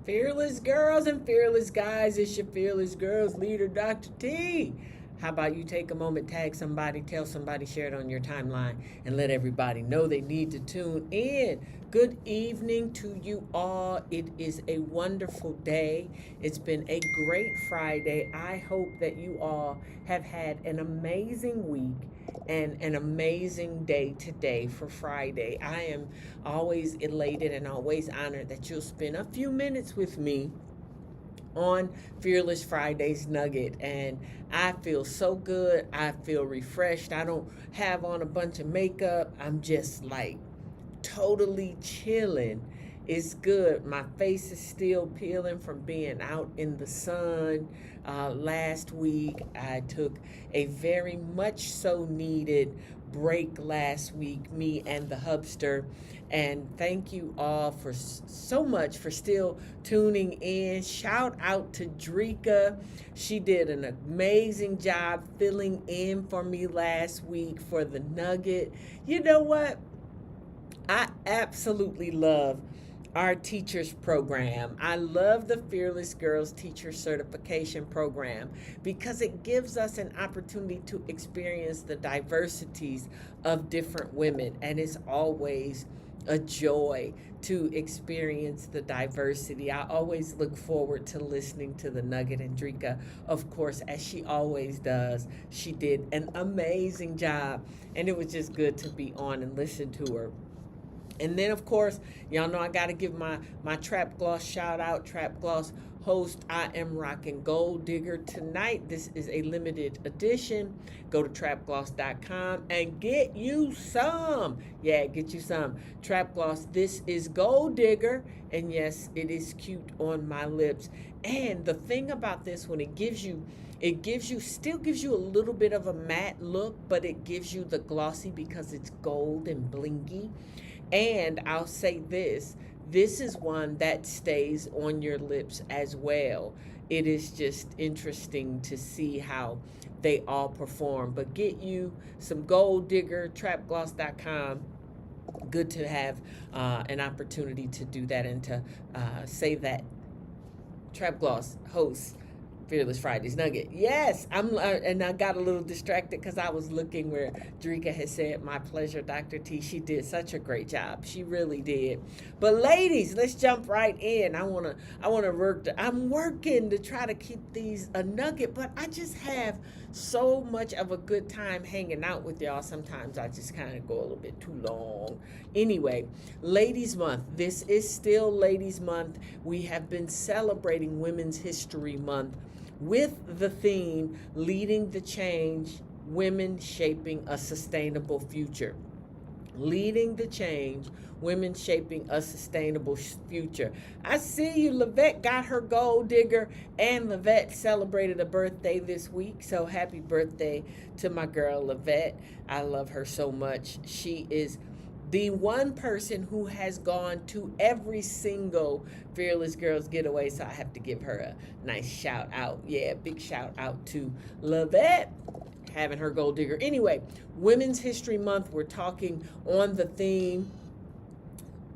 Fearless girls and fearless guys, it's your fearless girls leader, Dr. T. How about you take a moment, tag somebody, tell somebody, share it on your timeline, and let everybody know they need to tune in. Good evening to you all. It is a wonderful day. It's been a great Friday. I hope that you all have had an amazing week and an amazing day today for Friday. I am always elated and always honored that you'll spend a few minutes with me on Fearless Fridays Nugget, and I feel so good. I feel refreshed. I don't have on a bunch of makeup. I'm just like totally chilling. It's good. My face is still peeling from being out in the sun. Last week, I took a very much so needed break last week, me and the hubster. And thank you all for so much for still tuning in. Shout out to Drika. She did an amazing job filling in for me last week for the nugget. You know what? I absolutely love our teachers program. I love the Fearless Girls Teacher Certification Program because it gives us an opportunity to experience the diversities of different women, and it's always a joy to experience the diversity. I always look forward to listening to the Nugget and Drika, of course, as she always does. She did an amazing job, and it was just good to be on and listen to her. And then, of course, y'all know I got to give my Trap Gloss shout out. Trap Gloss host, I am rocking Gold Digger tonight. This is a limited edition. Go to trapgloss.com and get you some. Yeah, get you some. Trap Gloss, this is Gold Digger. And yes, it is cute on my lips. And the thing about this one, still gives you a little bit of a matte look, but it gives you the glossy because it's gold and blingy. And I'll say this is one that stays on your lips as well. It is just interesting to see how they all perform. But get you some Gold Digger, trapgloss.com. Good to have an opportunity to do that and to say that Trap Gloss hosts Fearless Fridays Nugget. Yes, and I got a little distracted because I was looking where Drika had said, "My pleasure, Dr. T." She did such a great job. She really did. But ladies, let's jump right in. I wanna work. I'm working to try to keep these a nugget, but I just have so much of a good time hanging out with y'all. Sometimes I just kind of go a little bit too long. Anyway, Ladies Month. This is still Ladies Month. We have been celebrating Women's History Month with the theme Leading the Change, Women Shaping a Sustainable Future. Leading the change, women shaping a sustainable future. I see you. Lavette got her Gold Digger, and Lavette celebrated a birthday this week. So happy birthday to my girl Lavette. I love her so much. She is the one person who has gone to every single Fearless Girls getaway, so I have to give her a nice shout out. Yeah, big shout out to Lavette having her Gold Digger. Anyway, Women's History Month, we're talking on the theme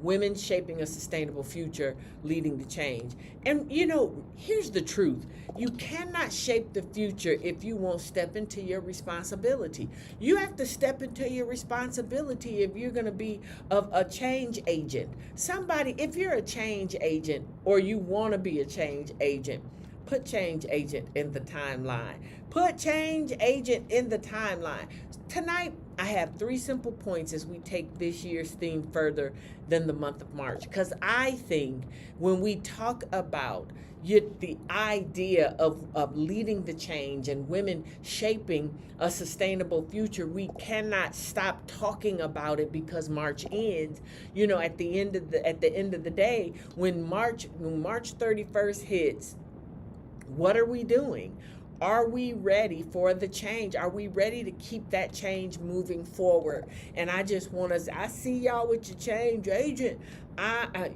Women Shaping a Sustainable Future, Leading the Change. And you know, here's the truth. You cannot shape the future if you won't step into your responsibility. You have to step into your responsibility if you're going to be a change agent. Somebody, if you're a change agent or you want to be a change agent, put change agent in the timeline. Put change agent in the timeline. Tonight, I have 3 simple points as we take this year's theme further than the month of March. Because I think when we talk about the idea of leading the change and women shaping a sustainable future, we cannot stop talking about it because March ends. You know, at the end of the day, when March 31st hits, what are we doing? Are we ready for the change? Are we ready to keep that change moving forward? And I just want to, I see y'all with your change agent.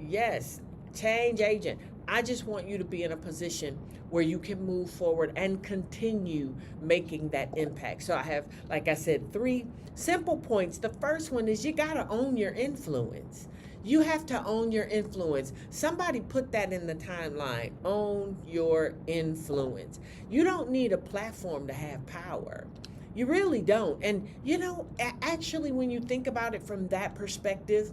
Yes, change agent. I just want you to be in a position where you can move forward and continue making that impact. So I have, like I said, 3 simple points. The first one is you got to own your influence. You have to own your influence. Somebody put that in the timeline. Own your influence. You don't need a platform to have power. You really don't. And actually, when you think about it from that perspective,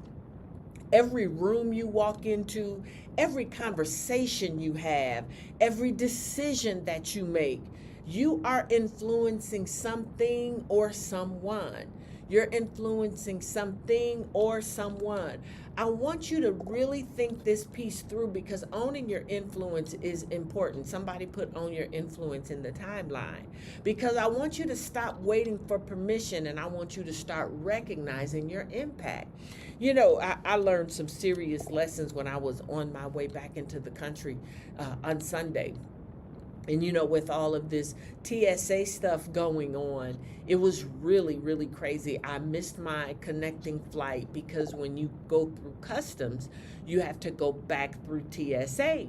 every room you walk into, every conversation you have, every decision that you make, you are influencing something or someone. You're influencing something or someone. I want you to really think this piece through because owning your influence is important. Somebody put own your influence in the timeline because I want you to stop waiting for permission and I want you to start recognizing your impact. I learned some serious lessons when I was on my way back into the country on Sunday. And with all of this TSA stuff going on, it was really, really crazy. I missed my connecting flight because when you go through customs, you have to go back through TSA.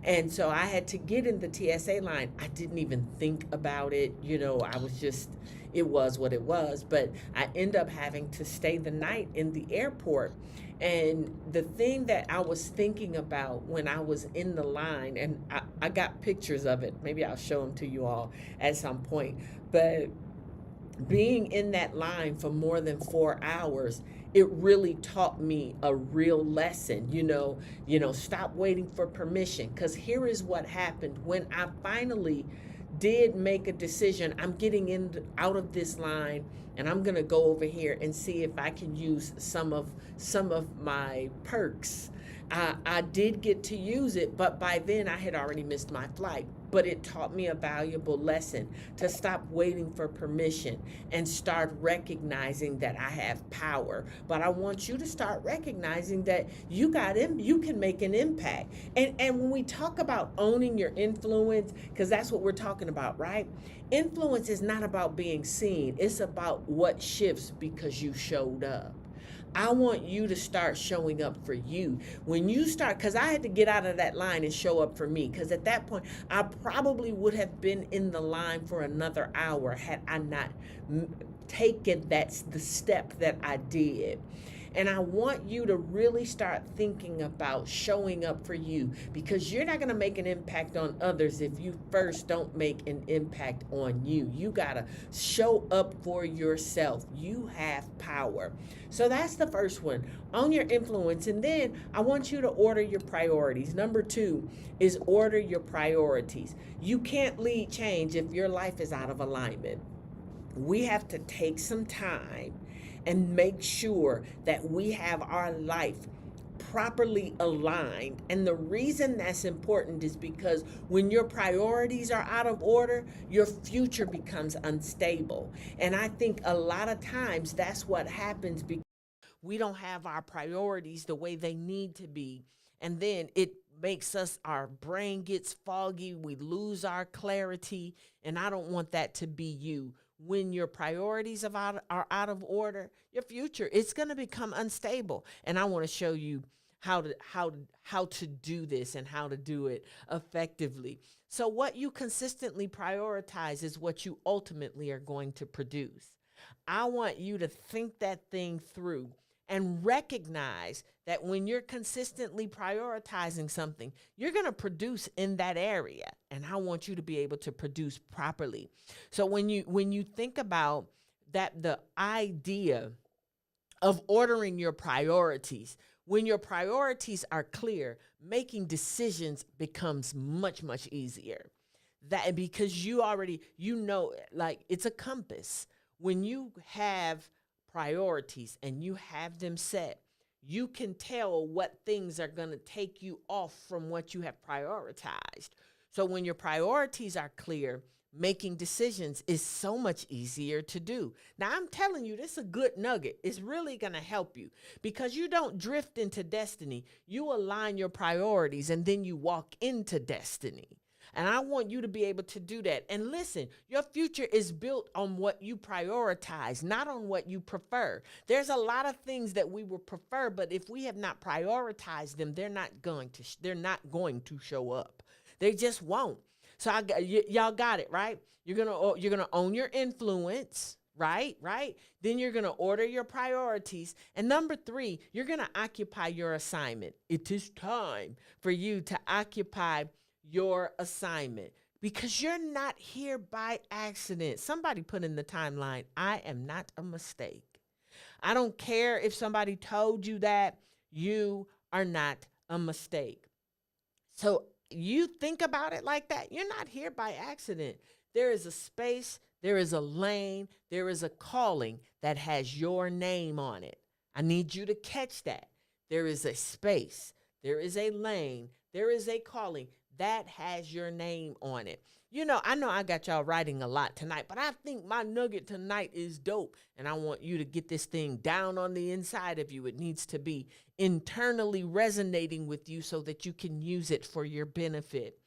And so I had to get in the TSA line. I didn't even think about it. I was just, it was what it was. But I end up having to stay the night in the airport. And the thing that I was thinking about when I was in the line, and I got pictures of it, maybe I'll show them to you all at some point, but being in that line for more than 4 hours, it really taught me a real lesson. Stop waiting for permission, because here is what happened when I finally did make a decision. I'm getting in out of this line and I'm going to go over here and see if I can use some of my perks. I did get to use it, but by then I had already missed my flight. But it taught me a valuable lesson to stop waiting for permission and start recognizing that I have power. But I want you to start recognizing that you can make an impact. And when we talk about owning your influence, because that's what we're talking about, right? Influence is not about being seen. It's about what shifts because you showed up. I want you to start showing up for you. When you start, because I had to get out of that line and show up for me, because at that point, I probably would have been in the line for another hour had I not taken the step that I did. And I want you to really start thinking about showing up for you, because you're not going to make an impact on others if you first don't make an impact on you. You got to show up for yourself. You have power. So that's the first one. Own your influence. And then I want you to order your priorities. Number 2 is order your priorities. You can't lead change if your life is out of alignment. We have to take some time and make sure that we have our life properly aligned. And the reason that's important is because when your priorities are out of order, your future becomes unstable. And I think a lot of times that's what happens because we don't have our priorities the way they need to be. And then it makes our brain gets foggy, we lose our clarity, and I don't want that to be you. When your priorities are out of order, your future, it's going to become unstable. And I want to show you how to do this and how to do it effectively. So what you consistently prioritize is what you ultimately are going to produce. I want you to think that thing through and recognize that when you're consistently prioritizing something, you're going to produce in that area. And I want you to be able to produce properly. So when you think about that, the idea of ordering your priorities, when your priorities are clear, making decisions becomes much, much easier. That because you already, like it's a compass. When you have priorities and you have them set, you can tell what things are going to take you off from what you have prioritized. So when your priorities are clear, making decisions is so much easier to do. Now, I'm telling you, this is a good nugget. It's really going to help you because you don't drift into destiny. You align your priorities and then you walk into destiny. And I want you to be able to do that. And listen, your future is built on what you prioritize, not on what you prefer. There's a lot of things that we would prefer, but if we have not prioritized them, they're not going to show up. They just won't. So y'all got it, right? You're gonna own your influence, right? Right? Then you're going to order your priorities. And number 3, you're going to occupy your assignment. It is time for you to occupy your assignment because you're not here by accident. Somebody put in the timeline, I am not a mistake. I don't care if somebody told you that, you are not a mistake. So you think about it like that. You're not here by accident. There is a space, there is a lane, there is a calling that has your name on it. I need you to catch that. There is a space, there is a lane, there is a calling that has your name on it. You know I got y'all writing a lot tonight, but I think my nugget tonight is dope. And I want you to get this thing down on the inside of you. It needs to be internally resonating with you so that you can use it for your benefit.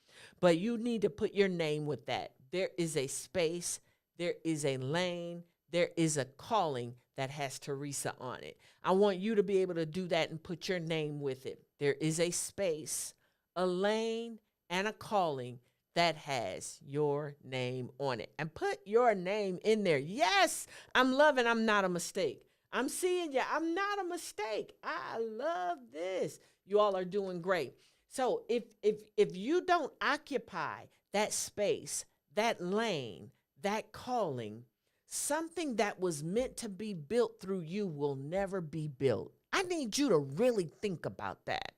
But you need to put your name with that. There is a space, there is a lane, there is a calling that has Teresa on it. I want you to be able to do that and put your name with it. There is a space, a lane, and a calling that has your name on it. And put your name in there. Yes, I'm not a mistake. I'm seeing you. I'm not a mistake. I love this. You all are doing great. So if you don't occupy that space, that lane, that calling, something that was meant to be built through you will never be built. I need you to really think about that.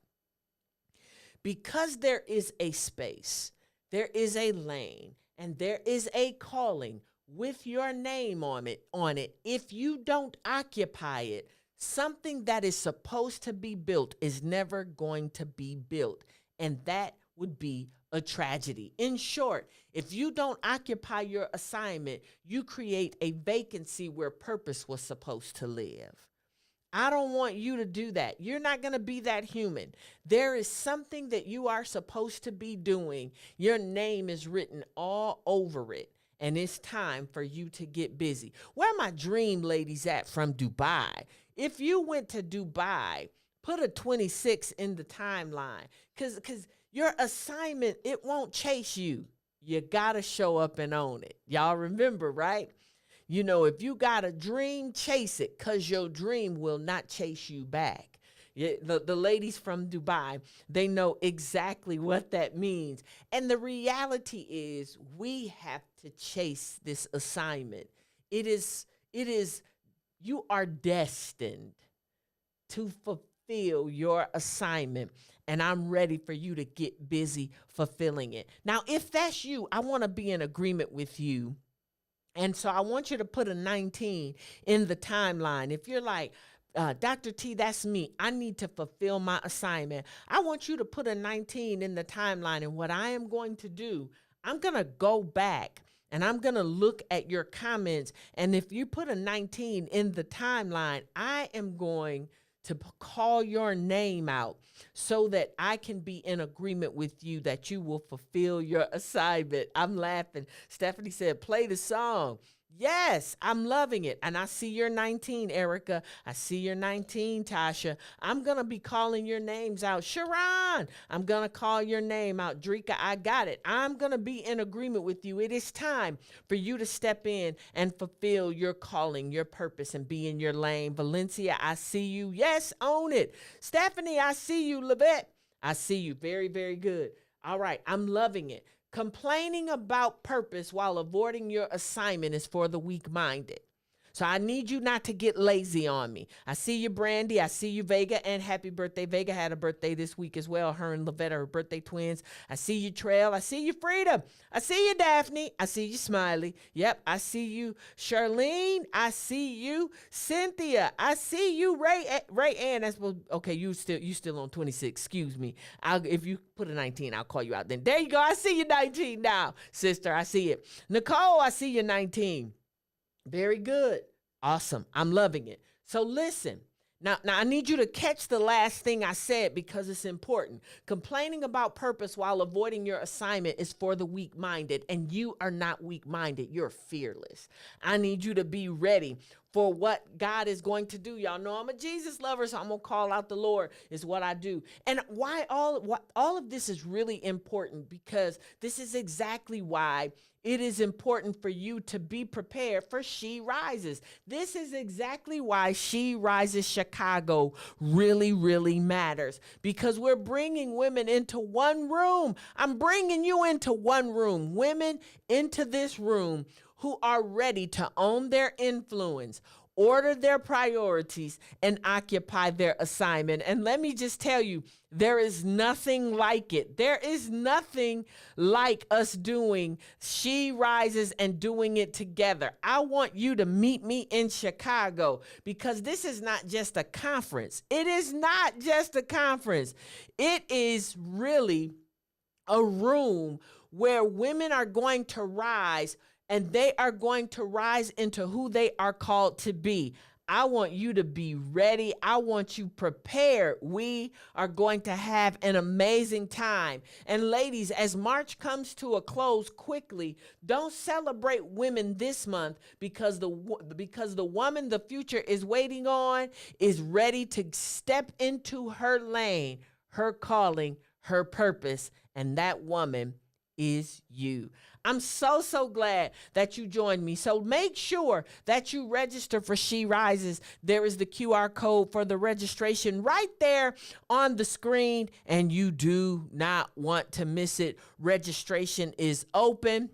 Because there is a space, there is a lane, and there is a calling with your name on it. If you don't occupy it, something that is supposed to be built is never going to be built. And that would be a tragedy. In short, if you don't occupy your assignment, you create a vacancy where purpose was supposed to live. I don't want you to do that. You're not going to be that human. There is something that you are supposed to be doing. Your name is written all over it. And it's time for you to get busy. Where are my dream ladies at from Dubai? If you went to Dubai, put a 26 in the timeline. Because your assignment, it won't chase you. You got to show up and own it. Y'all remember, right? You know, if you got a dream, chase it, because your dream will not chase you back. The ladies from Dubai, they know exactly what that means. And the reality is we have to chase this assignment. It is, you are destined to fulfill your assignment. And I'm ready for you to get busy fulfilling it. Now, if that's you, I want to be in agreement with you. And so I want you to put a 19 in the timeline. If you're like, Dr. T, that's me. I need to fulfill my assignment. I want you to put a 19 in the timeline. And what I am going to do, I'm going to go back and I'm going to look at your comments. And if you put a 19 in the timeline, I am going to call your name out so that I can be in agreement with you that you will fulfill your assignment. I'm laughing. Stephanie said, play the song. Yes, I'm loving it. And I see your 19, Erica. I see your 19, Tasha. I'm going to be calling your names out. Sharon, I'm going to call your name out. Drika, I got it. I'm going to be in agreement with you. It is time for you to step in and fulfill your calling, your purpose, and be in your lane. Valencia, I see you. Yes, own it. Stephanie, I see you. Levette, I see you. Very, very good. All right, I'm loving it. Complaining about purpose while avoiding your assignment is for the weak-minded. So I need you not to get lazy on me. I see you, Brandy. I see you, Vega. And happy birthday. Vega had a birthday this week as well. Her and Lavetta are birthday twins. I see you, Trail. I see you, Frida. I see you, Daphne. I see you, Smiley. Yep, I see you, Charlene. I see you, Cynthia. I see you, Ray Ann. That's okay. You still on 26. Excuse me. If you put a 19, I'll call you out then. There you go. I see you 19 now, sister. I see it. Nicole, I see you 19. Very good. Awesome. I'm loving it. So listen, now I need you to catch the last thing I said because it's important. Complaining about purpose while avoiding your assignment is for the weak-minded, and you are not weak-minded. You're fearless. I need you to be ready for what God is going to do. Y'all know I'm a Jesus lover, so I'm going to call out the Lord is what I do. And why all of this is really important, because this is exactly why it is important for you to be prepared for She Rises. This is exactly why She Rises Chicago really, really matters, because we're bringing women into one room. I'm bringing you into one room, women into this room who are ready to own their influence, order their priorities, and occupy their assignment. And let me just tell you, there is nothing like it. There is nothing like us doing She Rises and doing it together. I want you to meet me in Chicago, because this is not just a conference. It is not just a conference. It is really a room where women are going to rise, and they are going to rise into who they are called to be. I want you to be ready. I want you prepared. We are going to have an amazing time. And ladies, as March comes to a close quickly, don't celebrate women this month, because the woman the future is waiting on is ready to step into her lane, her calling, her purpose, and that woman is you. I'm so glad that you joined me. So make sure that you register for She Rises. There is the QR code for the registration right there on the screen, and you do not want to miss it. Registration is open.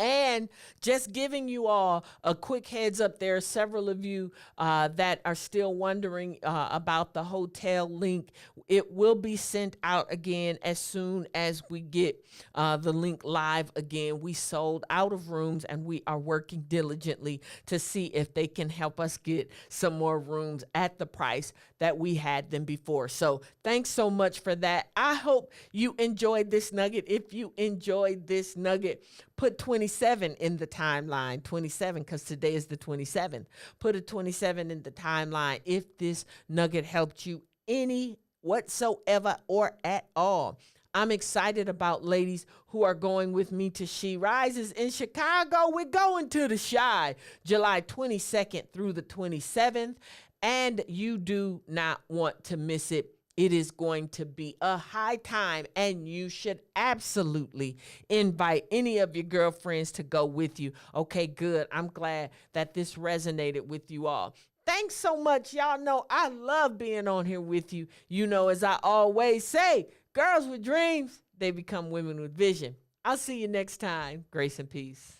And just giving you all a quick heads up, there are several of you that are still wondering about the hotel link. It will be sent out again as soon as we get the link live again. We sold out of rooms, and we are working diligently to see if they can help us get some more rooms at the price that we had them before. So thanks so much for that. I hope you enjoyed this nugget. If you enjoyed this nugget, put 27 in the timeline, 27, because today is the 27th. Put a 27 in the timeline if this nugget helped you any whatsoever or at all. I'm excited about ladies who are going with me to She Rises in Chicago. We're going to the Chi, July 22nd through the 27th, and you do not want to miss it. It is going to be a high time, and you should absolutely invite any of your girlfriends to go with you. Okay, good. I'm glad that this resonated with you all. Thanks so much. Y'all know I love being on here with you. You know, as I always say, girls with dreams, they become women with vision. I'll see you next time. Grace and peace.